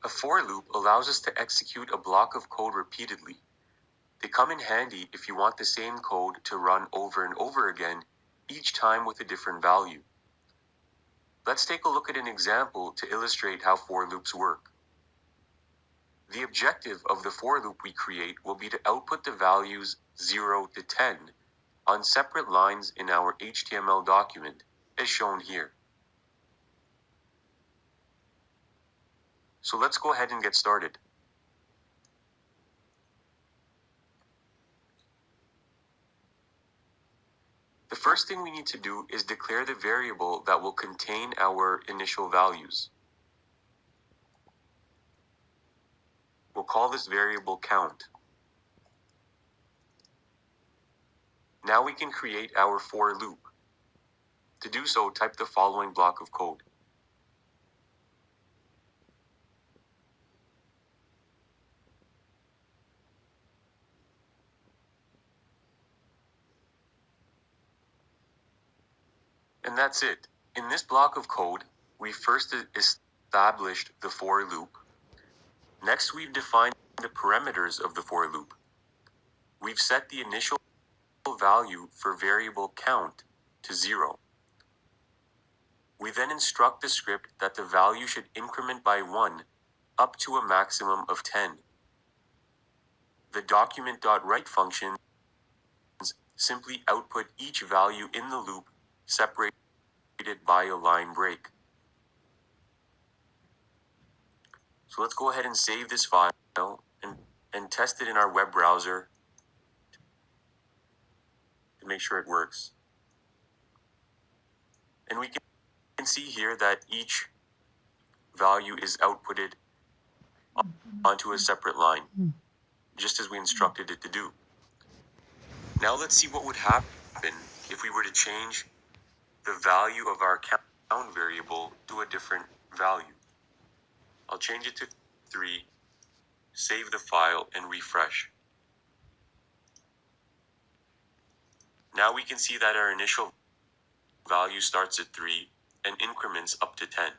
A for loop allows us to execute a block of code repeatedly. They come in handy if you want the same code to run over and over again, each time with a different value. Let's take a look at an example to illustrate how for loops work. The objective of the for loop we create will be to output the values 0 to 10 on separate lines in our HTML document, as shown here. So let's go ahead and get started. The first thing we need to do is declare the variable that will contain our initial values. We'll call this variable count. Now we can create our for loop. To do so, type the following block of code. And that's it. In this block of code, we first established the for loop. Next, we've defined the parameters of the for loop. We've set the initial value for variable count to 0. We then instruct the script that the value should increment by 1 up to a maximum of 10. The document.write functions simply output each value in the loop, separated by a line break. So let's go ahead and save this file and test it in our web browser to make sure it works. And we can see here that each value is outputted onto a separate line, just as we instructed it to do. Now let's see what would happen if we were to change the value of our count variable to a different value. I'll change it to 3, save the file, and refresh. Now we can see that our initial value starts at 3 and increments up to 10.